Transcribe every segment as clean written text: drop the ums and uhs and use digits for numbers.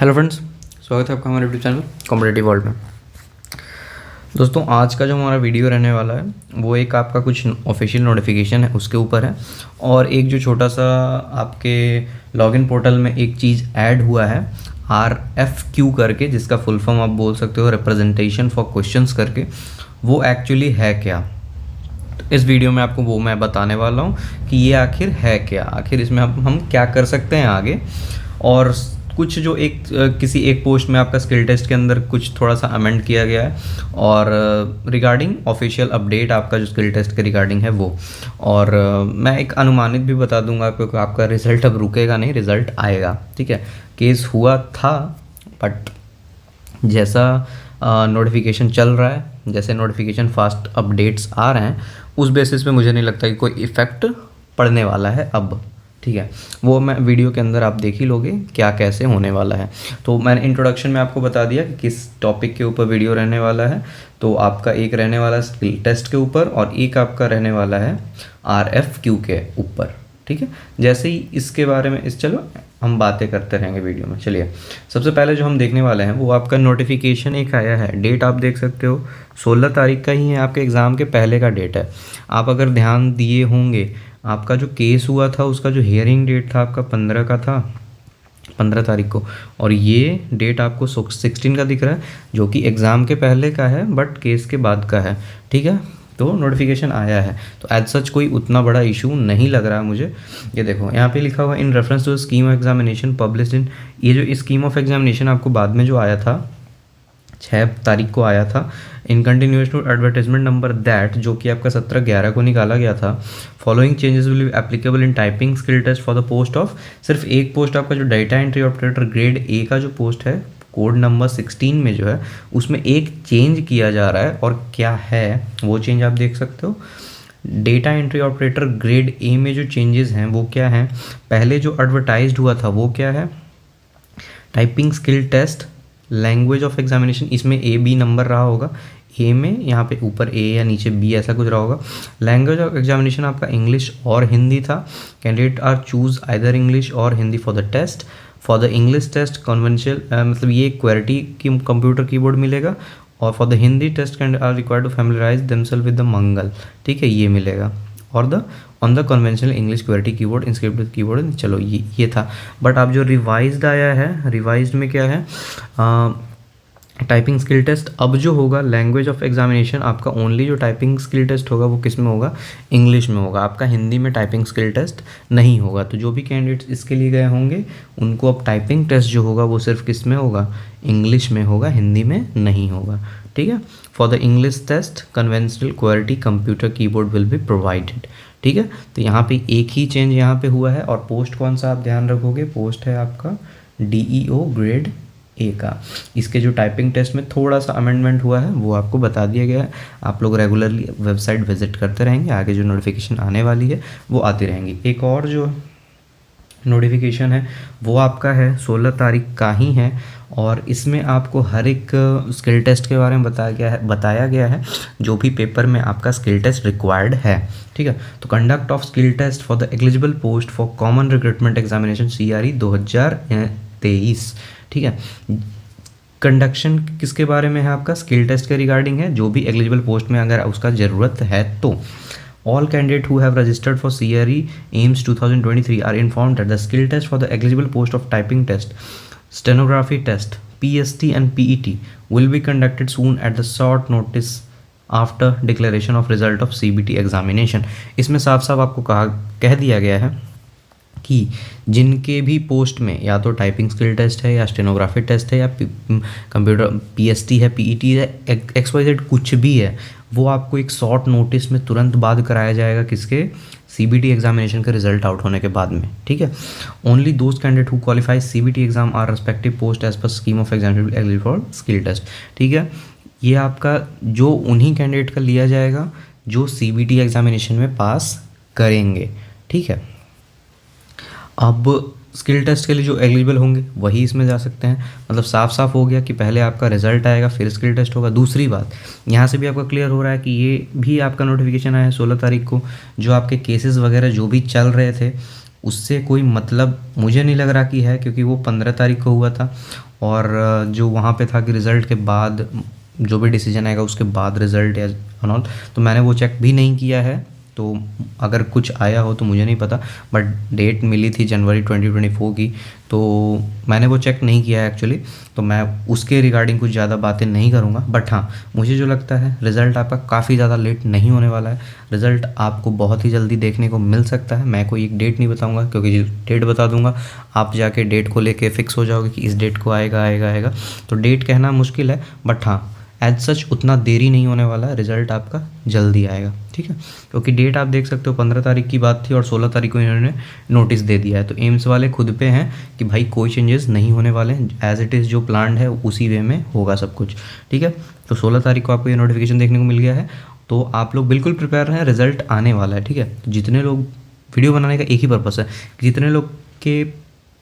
Hello friends, स्वागत है आपका हमारे यूट्यूब चैनल कॉम्पिटिटिव वर्ल्ड में। दोस्तों, आज का जो हमारा वीडियो रहने वाला है वो एक आपका कुछ ऑफिशियल नोटिफिकेशन है उसके ऊपर है, और एक जो छोटा सा आपके लॉगिन पोर्टल में एक चीज़ ऐड हुआ है RFQ करके, जिसका फुल फॉर्म आप बोल सकते हो रिप्रेजेंटेशन फॉर क्वेश्चंस करके। वो एक्चुअली है क्या, तो इस वीडियो में आपको वो मैं बताने वाला हूँ कि ये आखिर है क्या, आखिर इसमें हम क्या कर सकते हैं आगे। और कुछ जो किसी एक पोस्ट में आपका स्किल टेस्ट के अंदर कुछ थोड़ा सा अमेंड किया गया है, और रिगार्डिंग ऑफिशियल अपडेट आपका जो स्किल टेस्ट के रिगार्डिंग है वो। और मैं एक अनुमानित भी बता दूंगा आपको कि आपका रिज़ल्ट अब रुकेगा नहीं, रिज़ल्ट आएगा। ठीक है, केस हुआ था, बट जैसा नोटिफिकेशन चल रहा है, जैसे नोटिफिकेशन फास्ट अपडेट्स आ रहे हैं, उस बेसिस पे मुझे नहीं लगता कि कोई इफ़ेक्ट पड़ने वाला है अब। ठीक है, वो मैं वीडियो के अंदर आप देख ही लोगे क्या कैसे होने वाला है। तो मैंने इंट्रोडक्शन में आपको बता दिया कि किस टॉपिक के ऊपर वीडियो रहने वाला है। तो आपका एक रहने वाला स्किल टेस्ट के ऊपर, और एक आपका रहने वाला है RFQ के ऊपर। ठीक है, जैसे ही इसके बारे में चलो हम बातें करते रहेंगे वीडियो में। चलिए, सबसे पहले जो हम देखने वाले हैं वो आपका नोटिफिकेशन एक आया है। डेट आप देख सकते हो 16 तारीख का ही है, आपके एग्ज़ाम के पहले का डेट है। आप अगर ध्यान दिए होंगे, आपका जो केस हुआ था उसका जो हियरिंग डेट था आपका 15 का था, 15 तारीख को। और ये डेट आपको 16 का दिख रहा है, जो कि एग्ज़ाम के पहले का है बट केस के बाद का है। ठीक है, तो नोटिफिकेशन आया है, तो एज सच कोई उतना बड़ा इशू नहीं लग रहा है मुझे। ये देखो यहाँ पे लिखा हुआ in reference to scheme of examination published in, ये जो स्कीम ऑफ एग्जामिनेशन आपको बाद में जो आया था 6 तारीख को आया था, in continuation to advertisement number that, जो कि आपका 17/11 को निकाला गया था। Following changes will be applicable in typing skill test for the post of, सिर्फ एक पोस्ट आपका जो data entry operator grade A का जो पोस्ट है, कोड नंबर 16 में जो है उसमें एक चेंज किया जा रहा है। और क्या है वो चेंज आप देख सकते हो। डेटा एंट्री ऑपरेटर ग्रेड ए में जो चेंजेस हैं वो क्या हैं, पहले जो एडवर्टाइज्ड हुआ था वो क्या है, typing skill test language of examination, इसमें A B नंबर रहा होगा, ए में यहाँ पे ऊपर ए या नीचे बी ऐसा कुछ रहा होगा। लैंग्वेज ऑफ एग्जामिनेशन आपका इंग्लिश और हिंदी था। Candidate are choose either English और Hindi for the test. For the English test conventional मतलब ये क्वेरिटी की कंप्यूटर कीबोर्ड मिलेगा, और for the Hindi test candidate are required to familiarise themself with the Mangal. ठीक है, ये मिलेगा। और the on the conventional English QWERTY keyboard inscripted keyboard. चलो ये था, बट अब जो रिवाइज्ड आया है, रिवाइज्ड में क्या है, टाइपिंग स्किल टेस्ट अब जो होगा लैंग्वेज ऑफ एग्जामिनेशन आपका ओनली जो टाइपिंग स्किल टेस्ट होगा वो किस में होगा, इंग्लिश में होगा। आपका हिंदी में टाइपिंग स्किल टेस्ट नहीं होगा। तो जो भी कैंडिडेट्स इसके लिए गए होंगे उनको अब टाइपिंग टेस्ट जो होगा वो सिर्फ किस में होगा, इंग्लिश में होगा, हिंदी में नहीं होगा। ठीक है, for the English test conventional QWERTY computer keyboard will be provided. ठीक है, तो यहाँ पे एक ही चेंज यहाँ पे हुआ है। और पोस्ट कौन सा आप ध्यान रखोगे, पोस्ट है आपका DEO ग्रेड ए का। इसके जो टाइपिंग टेस्ट में थोड़ा सा अमेंडमेंट हुआ है वो आपको बता दिया गया है। आप लोग रेगुलरली वेबसाइट विजिट करते रहेंगे, आगे जो नोटिफिकेशन आने वाली है वो आती रहेंगी। एक और जो नोटिफिकेशन है वो आपका है 16 तारीख का ही है, और इसमें आपको हर एक स्किल टेस्ट के बारे में बताया गया है जो भी पेपर में आपका स्किल टेस्ट रिक्वायर्ड है। ठीक है, तो conduct of skill test for the eligible post for common recruitment examination CRE 2023। ठीक है, कंडक्शन किसके बारे में है, आपका स्किल टेस्ट के रिगार्डिंग है, जो भी एलिजिबल पोस्ट में अगर उसका ज़रूरत है तो। All candidates who have registered for CRE AIIMS 2023 are informed that the skill test for the eligible post of typing test, stenography test, PST and PET will be conducted soon at the short notice after declaration of result of CBT examination। इसमें साफ साफ आपको कह दिया गया है कि जिनके भी पोस्ट में या तो टाइपिंग स्किल टेस्ट है या स्टेनोग्राफी टेस्ट है या कंप्यूटर PST है, PET है, XYZ कुछ भी है, वो आपको एक शॉर्ट नोटिस में तुरंत बाद कराया जाएगा, किसके, CBT एग्जामिनेशन का रिजल्ट आउट होने के बाद में। ठीक है, only those candidate who qualify CBT exam are respective post as per scheme of examination eligible for skill test. ठीक है, ये आपका जो उन्हीं कैंडिडेट का लिया जाएगा जो CBT एग्जामिनेशन में पास करेंगे। ठीक है, अब स्किल टेस्ट के लिए जो एलिजिबल होंगे वही इसमें जा सकते हैं। मतलब साफ साफ हो गया कि पहले आपका रिजल्ट आएगा फिर स्किल टेस्ट होगा। दूसरी बात यहाँ से भी आपका क्लियर हो रहा है कि ये भी आपका नोटिफिकेशन आया है 16 तारीख को, जो आपके केसेस वगैरह जो भी चल रहे थे उससे कोई मतलब मुझे नहीं लग रहा कि है, क्योंकि वो 15 तारीख को हुआ था और जो वहाँ पे था कि रिज़ल्ट के बाद जो भी डिसीजन आएगा उसके बाद रिज़ल्ट या ऑल, तो मैंने वो चेक भी नहीं किया है। तो अगर कुछ आया हो तो मुझे नहीं पता, बट डेट मिली थी जनवरी 2024 की, तो मैंने वो चेक नहीं किया है एक्चुअली, तो मैं उसके रिगार्डिंग कुछ ज़्यादा बातें नहीं करूँगा। बट हाँ, मुझे जो लगता है रिज़ल्ट आपका काफ़ी ज़्यादा लेट नहीं होने वाला है, रिज़ल्ट आपको बहुत ही जल्दी देखने को मिल सकता है। मैं कोई एक डेट नहीं बताऊँगा, क्योंकि जो डेट बता दूँगा आप जाके डेट को लेके फ़िक्स हो जाओगे कि इस डेट को आएगा आएगा आएगा, तो डेट कहना मुश्किल है। बट हाँ, एज सच उतना देरी नहीं होने वाला है, रिज़ल्ट आपका जल्दी आएगा, ठीक है। क्योंकि डेट आप देख सकते हो 15 तारीख की बात थी और 16 तारीख को इन्होंने नोटिस दे दिया है, तो एम्स वाले खुद पे हैं कि भाई कोई चेंजेस नहीं होने वाले हैं, एज़ इट इज़ जो प्लान्ड है उसी वे में होगा सब कुछ, ठीक है। तो 16 तारीख को आपको ये नोटिफिकेशन देखने को मिल गया है, तो आप लोग बिल्कुल प्रिपेयर रहें, रिज़ल्ट आने वाला है, ठीक है। तो जितने लोग, वीडियो बनाने का एक ही पर्पस है कि जितने लोग के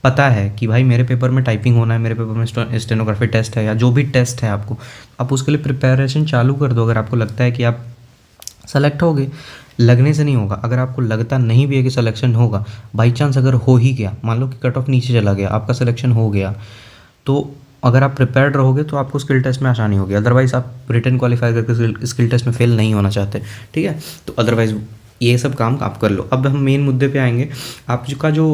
पता है कि भाई मेरे पेपर में टाइपिंग होना है, मेरे पेपर में स्टेनोग्राफी टेस्ट है या जो भी टेस्ट है आपको, आप उसके लिए प्रिपरेशन चालू कर दो। अगर आपको लगता है कि आप सेलेक्ट होगे, लगने से नहीं होगा, अगर आपको लगता नहीं भी है कि सिलेक्शन होगा, बाई चांस अगर हो ही गया, मान लो कि कट ऑफ नीचे चला गया, आपका सिलेक्शन हो गया, तो अगर आप प्रिपेयर्ड रहोगे तो आपको स्किल टेस्ट में आसानी होगी। अदरवाइज़ आप रिटन क्वालिफाई करके स्किल टेस्ट में फेल नहीं होना चाहते, ठीक है। तो अदरवाइज़ ये सब काम आप कर लो। अब हम मेन मुद्दे पे आएंगे। आपका जो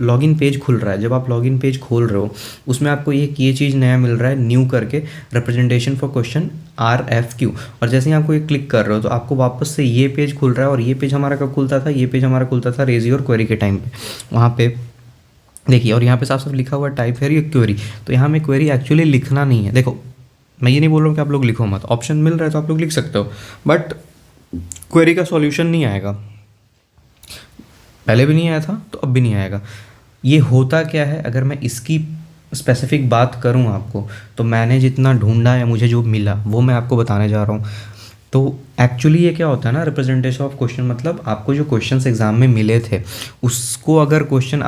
लॉगिन पेज खुल रहा है, जब आप लॉगिन पेज खोल रहे हो उसमें आपको ये चीज़ नया मिल रहा है, न्यू करके, रिप्रेजेंटेशन फॉर क्वेश्चन RFQ। और जैसे ही आपको ये क्लिक कर रहे हो तो आपको वापस से ये पेज खुल रहा है। और ये पेज हमारा कब खुलता था? ये पेज हमारा खुलता था रेज योर क्वेरी के टाइम पे। वहाँ पे देखिए, और यहाँ पे साफ साफ लिखा हुआ है टाइप है क्वेरी, तो यहाँ में क्वेरी एक्चुअली लिखना नहीं है। देखो, मैं ये नहीं बोल रहा हूँ कि आप लोग लिखो मत, ऑप्शन मिल रहा है तो आप लोग लिख सकते हो, बट क्वेरी का सॉल्यूशन नहीं आएगा। पहले भी नहीं आया था तो अब भी नहीं आएगा। ये होता क्या है, अगर मैं इसकी स्पेसिफिक बात करूं आपको, तो मैंने जितना ढूंढा या मुझे जो मिला वो मैं आपको बताने जा रहा हूँ। तो एक्चुअली ये क्या होता है ना, रिप्रेजेंटेशन ऑफ क्वेश्चन, मतलब आपको जो क्वेश्चंस एग्जाम में मिले थे उसको अगर क्वेश्चन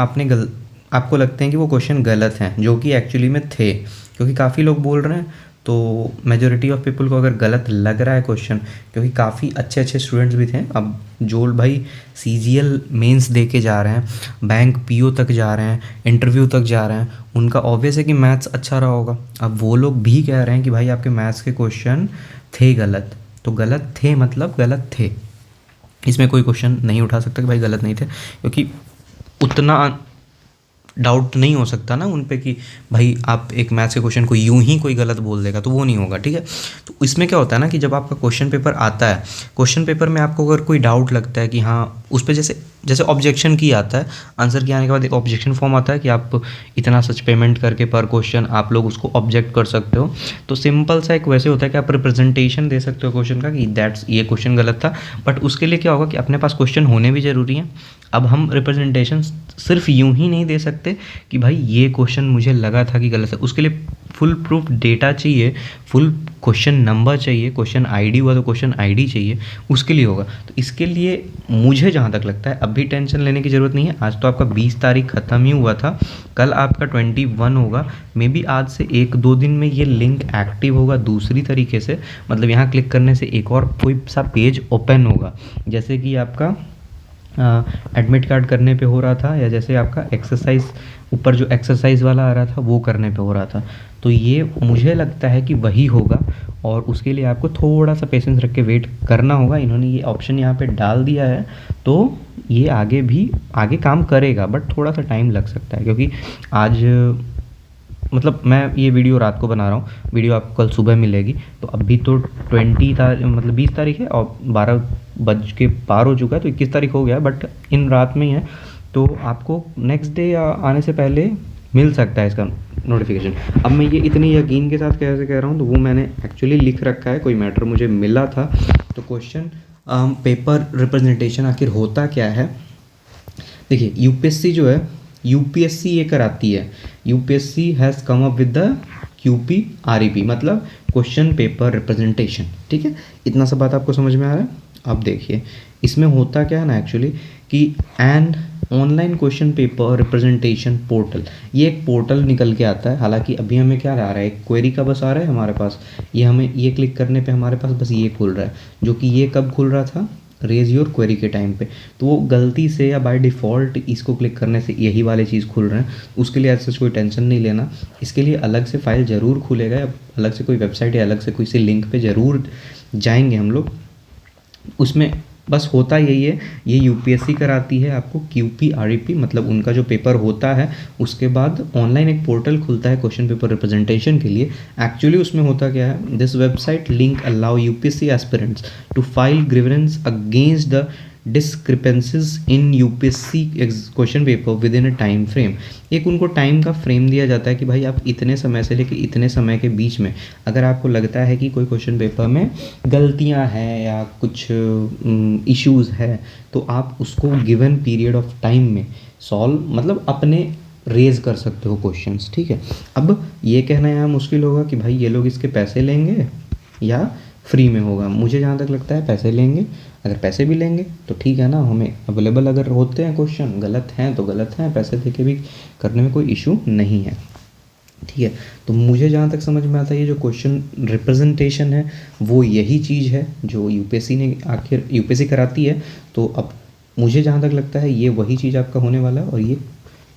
आपको लगते हैं कि वो क्वेश्चन गलत हैं, जो कि एक्चुअली में थे, क्योंकि काफ़ी लोग बोल रहे हैं, तो मेजोरिटी ऑफ पीपल को अगर गलत लग रहा है क्वेश्चन, क्योंकि काफ़ी अच्छे अच्छे स्टूडेंट्स भी थे। अब जो भाई CGL मेंस दे के जा रहे हैं, बैंक PO तक जा रहे हैं, इंटरव्यू तक जा रहे हैं, उनका ऑब्वियस है कि मैथ्स अच्छा रहा होगा। अब वो लोग भी कह रहे हैं कि भाई आपके मैथ्स के क्वेश्चन थे गलत, तो गलत थे मतलब गलत थे, इसमें कोई क्वेश्चन नहीं उठा सकता कि भाई गलत नहीं थे, क्योंकि उतना डाउट नहीं हो सकता ना उन पे कि भाई आप एक मैथ्स के क्वेश्चन को यूं ही कोई गलत बोल देगा, तो वो नहीं होगा, ठीक है। तो इसमें क्या होता है ना कि जब आपका क्वेश्चन पेपर आता है, क्वेश्चन पेपर में आपको अगर कोई डाउट लगता है कि हाँ उस पर जैसे ऑब्जेक्शन की आता है, आंसर की आने के बाद एक ऑब्जेक्शन फॉर्म आता है कि आप इतना सच पेमेंट करके पर क्वेश्चन आप लोग उसको ऑब्जेक्ट कर सकते हो। तो सिंपल सा एक वैसे होता है कि आप रिप्रेजेंटेशन दे सकते हो क्वेश्चन का कि ये क्वेश्चन गलत था, बट उसके लिए क्या होगा कि अपने पास क्वेश्चन होने भी ज़रूरी हैं। अब हम रिप्रेजेंटेशन सिर्फ यूं ही नहीं दे सकते कि भाई ये क्वेश्चन मुझे लगा था कि गलत है, उसके लिए फुल प्रूफ डेटा चाहिए, फुल क्वेश्चन नंबर चाहिए, क्वेश्चन ID हुआ तो क्वेश्चन ID चाहिए, उसके लिए होगा। तो इसके लिए मुझे जहाँ तक लगता है अभी टेंशन लेने की ज़रूरत नहीं है। आज तो आपका 20 तारीख ख़त्म ही हुआ था, कल आपका 21 होगा, मे बी आज से 1-2 दिन में ये लिंक एक्टिव होगा दूसरी तरीके से, मतलब यहाँ क्लिक करने से एक और कोई सा पेज ओपन होगा, जैसे कि आपका एडमिट कार्ड करने पे हो रहा था, या जैसे आपका एक्सरसाइज ऊपर जो एक्सरसाइज वाला आ रहा था वो करने पे हो रहा था। तो ये मुझे लगता है कि वही होगा, और उसके लिए आपको थोड़ा सा पेशेंस रख के वेट करना होगा। इन्होंने ये ऑप्शन यहाँ पे डाल दिया है, तो ये आगे काम करेगा, बट थोड़ा सा टाइम लग सकता है, क्योंकि आज मतलब मैं ये वीडियो रात को बना रहा हूँ, वीडियो आपको कल सुबह मिलेगी। तो अभी तो 20 तारीख है और 12:12 हो चुका है, तो 21 तारीख हो गया, बट इन रात में ही है, तो आपको नेक्स्ट डे आने से पहले मिल सकता है इसका नोटिफिकेशन। अब मैं ये इतनी यकीन के साथ कैसे कह रहा हूँ, तो वो मैंने एक्चुअली लिख रखा है, कोई मैटर मुझे मिला था। तो क्वेश्चन पेपर रिप्रेजेंटेशन आखिर होता क्या है, देखिए UPSC जो है, UPSC ये कराती है, UPSC has come up with the QPREP, मतलब क्वेश्चन पेपर रिप्रेजेंटेशन, ठीक है। इतना सा बात आपको समझ में आ रहा है। अब देखिए इसमें होता क्या है ना एक्चुअली, कि and online question paper representation portal, ये एक पोर्टल निकल के आता है। हालांकि अभी हमें क्या आ रहा है, एक क्वेरी का बस आ रहा है हमारे पास, ये हमें ये क्लिक करने पे हमारे पास बस ये खुल रहा है, जो कि ये कब खुल रहा था, रेज योर क्वेरी के टाइम पे, तो वो गलती से या बाय डिफ़ॉल्ट इसको क्लिक करने से यही वाले चीज़ खुल रहे हैं, उसके लिए ऐसा कोई टेंशन नहीं लेना। इसके लिए अलग से फ़ाइल ज़रूर खुलेगा, या अलग से कोई वेबसाइट या अलग से कोई सी लिंक पे ज़रूर जाएंगे हम लोग। उसमें बस होता यही है, ये यूपीएससी कराती है आपको क्यूपी आरईपी, मतलब उनका जो पेपर होता है उसके बाद ऑनलाइन एक पोर्टल खुलता है क्वेश्चन पेपर रिप्रेजेंटेशन के लिए। एक्चुअली उसमें होता क्या है, this website link allow UPSC aspirants to file grievance against the discrepancies in UPSC question paper within a time frame. एक उनको टाइम का फ्रेम दिया जाता है कि भाई आप इतने समय से लेकर इतने समय के बीच में अगर आपको लगता है कि कोई क्वेश्चन पेपर में गलतियां हैं या कुछ इश्यूज़ है, तो आप उसको गिवन पीरियड ऑफ टाइम में सॉल्व मतलब अपने रेज़ कर सकते हो क्वेश्चंस, ठीक है। अब ये कहना यहाँ मुश्किल होगा कि भाई ये लोग इसके पैसे लेंगे या फ्री में होगा। मुझे जहाँ तक लगता है पैसे लेंगे। अगर पैसे भी लेंगे तो ठीक है ना, हमें अवेलेबल अगर होते हैं क्वेश्चन, गलत हैं तो गलत हैं, पैसे दे के भी करने में कोई इशू नहीं है, ठीक है। तो मुझे जहाँ तक समझ में आता है ये जो क्वेश्चन रिप्रेजेंटेशन है वो यही चीज़ है जो यूपीएससी ने आखिर यूपीएससी कराती है। तो अब मुझे जहाँ तक लगता है ये वही चीज़ आपका होने वाला है, और ये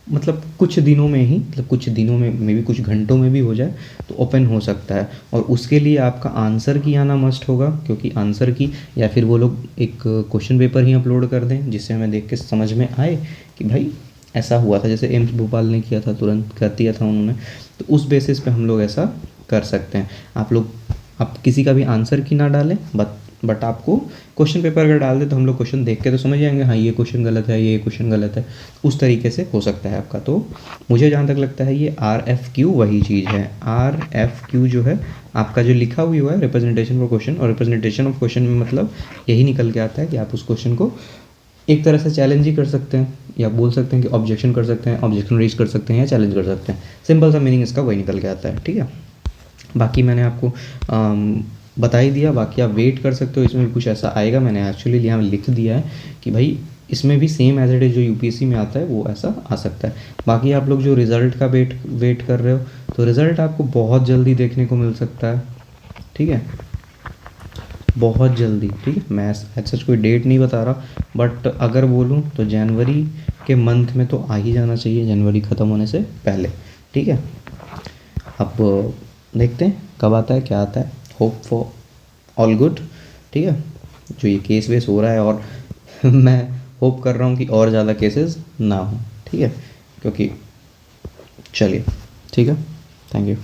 मतलब कुछ दिनों में ही, मतलब कुछ दिनों में मे भी कुछ घंटों में भी हो जाए तो ओपन हो सकता है। और उसके लिए आपका आंसर की आना मस्ट होगा, क्योंकि आंसर की या फिर वो लोग एक क्वेश्चन पेपर ही अपलोड कर दें जिससे हमें देख के समझ में आए कि भाई ऐसा हुआ था, जैसे एम्स भोपाल ने किया था, तुरंत कर दिया था उन्होंने। तो उस बेसिस पे हम लोग ऐसा कर सकते हैं। आप किसी का भी आंसर की ना डालें, बट आपको क्वेश्चन पेपर अगर डाल दे तो हम लोग क्वेश्चन देख के तो समझ जाएंगे हाँ ये क्वेश्चन गलत है, ये क्वेश्चन गलत है, उस तरीके से हो सकता है आपका। तो मुझे जहाँ तक लगता है ये RFQ वही चीज़ है। RFQ जो है आपका जो लिखा हुआ है रिप्रेजेंटेशन फॉर क्वेश्चन, और रिप्रेजेंटेशन ऑफ क्वेश्चन में मतलब यही निकल के आता है कि आप उस क्वेश्चन को एक तरह से चैलेंज ही कर सकते हैं, या बोल सकते हैं कि ऑब्जेक्शन कर सकते हैं, ऑब्जेक्शन रेज कर सकते हैं या चैलेंज कर सकते हैं। सिंपल सा मीनिंग इसका वही निकल के आता है, ठीक है। बाकी मैंने आपको बता ही दिया, बाकी आप वेट कर सकते हो, इसमें भी कुछ ऐसा आएगा। मैंने एक्चुअली यहाँ लिख दिया है कि भाई इसमें भी सेम एज इट इज़ जो यूपीएससी में आता है वो ऐसा आ सकता है। बाकी आप लोग जो रिज़ल्ट का वेट कर रहे हो, तो रिज़ल्ट आपको बहुत जल्दी देखने को मिल सकता है, ठीक है, बहुत जल्दी, ठीक है। मैं सच कोई डेट नहीं बता रहा, बट अगर बोलूँ तो जनवरी के मंथ में तो आ ही जाना चाहिए, जनवरी ख़त्म होने से पहले, ठीक है। अब देखते हैं कब आता है, क्या आता है। होप फॉर ऑल गुड, ठीक है। जो ये केस वेस हो रहा है, और मैं होप कर रहा हूँ कि और ज़्यादा केसेस ना हो, ठीक है, क्योंकि चलिए ठीक है, थैंक यू।